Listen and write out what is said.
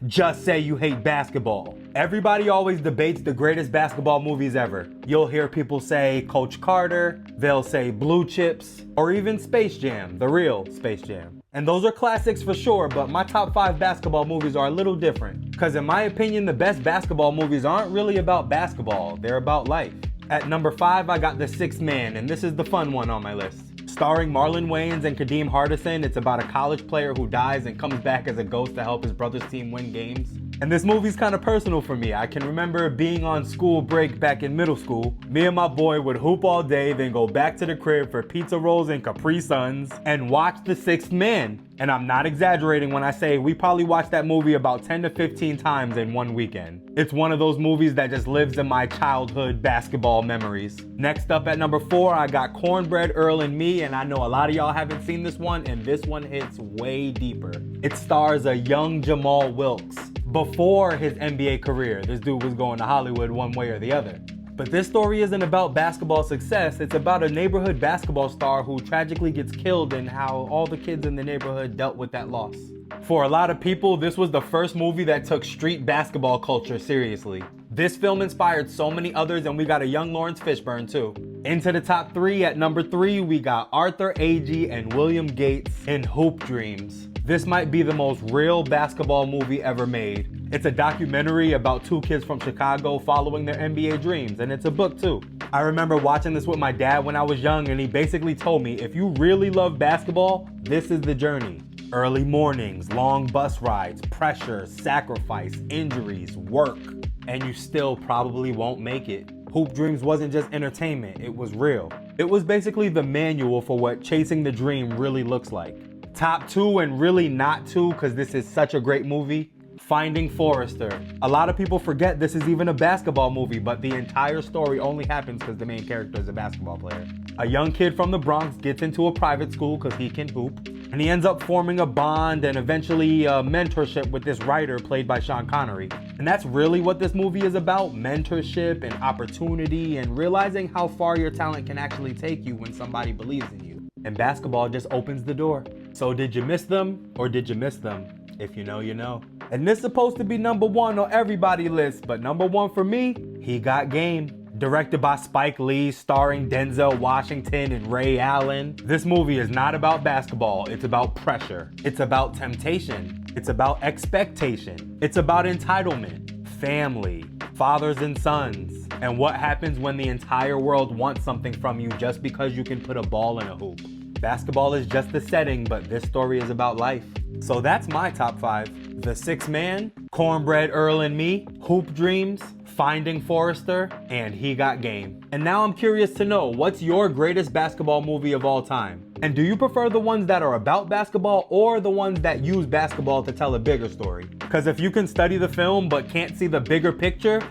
Just say you hate basketball. Everybody always debates the greatest basketball movies ever. You'll hear people say Coach Carter, they'll say Blue Chips, or even Space Jam, the real Space Jam. And those are classics for sure, but my top 5 basketball movies are a little different. Because in my opinion, the best basketball movies aren't really about basketball, they're about life. At number 5, I got The Sixth Man, and this is the fun one on my list. Starring Marlon Wayans and Kadeem Hardison, it's about a college player who dies and comes back as a ghost to help his brother's team win games. And this movie's kind of personal for me. I can remember being on school break back in middle school. Me and my boy would hoop all day, then go back to the crib for pizza rolls and Capri Suns and watch The Sixth Man. And I'm not exaggerating when I say we probably watched that movie about 10 to 15 times in one weekend. It's one of those movies that just lives in my childhood basketball memories. Next up at number 4, I got Cornbread, Earl and Me, and I know a lot of y'all haven't seen this one, and this one hits way deeper. It stars a young Jamal Wilkes. Before his NBA career, this dude was going to Hollywood one way or the other. But this story isn't about basketball success, it's about a neighborhood basketball star who tragically gets killed and how all the kids in the neighborhood dealt with that loss. For a lot of people, this was the first movie that took street basketball culture seriously. This film inspired so many others, and we got a young Lawrence Fishburne too. Into the top 3, at number 3, we got Arthur Agee and William Gates in Hoop Dreams. This might be the most real basketball movie ever made. It's a documentary about 2 kids from Chicago following their NBA dreams, and it's a book too. I remember watching this with my dad when I was young, and he basically told me, if you really love basketball, this is the journey. Early mornings, long bus rides, pressure, sacrifice, injuries, work, and you still probably won't make it. Hoop Dreams wasn't just entertainment, it was real. It was basically the manual for what chasing the dream really looks like. Top 2, and really not 2 because this is such a great movie, Finding Forrester. A lot of people forget this is even a basketball movie, but the entire story only happens because the main character is a basketball player. A young kid from the Bronx gets into a private school because he can hoop, and he ends up forming a bond and eventually a mentorship with this writer played by Sean Connery. And that's really what this movie is about, mentorship and opportunity and realizing how far your talent can actually take you when somebody believes in you. And basketball just opens the door. So did you miss them or did you miss them? If you know, you know. And this is supposed to be number 1 on everybody's list, but number 1 for me, He Got Game. Directed by Spike Lee, starring Denzel Washington and Ray Allen. This movie is not about basketball, it's about pressure. It's about temptation. It's about expectation. It's about entitlement, family, fathers and sons, and what happens when the entire world wants something from you just because you can put a ball in a hoop. Basketball is just the setting, but this story is about life. So that's my top 5. The Sixth Man, Cornbread, Earl and Me, Hoop Dreams, Finding Forrester, and He Got Game. And now I'm curious to know, what's your greatest basketball movie of all time? And do you prefer the ones that are about basketball or the ones that use basketball to tell a bigger story? Because if you can study the film but can't see the bigger picture,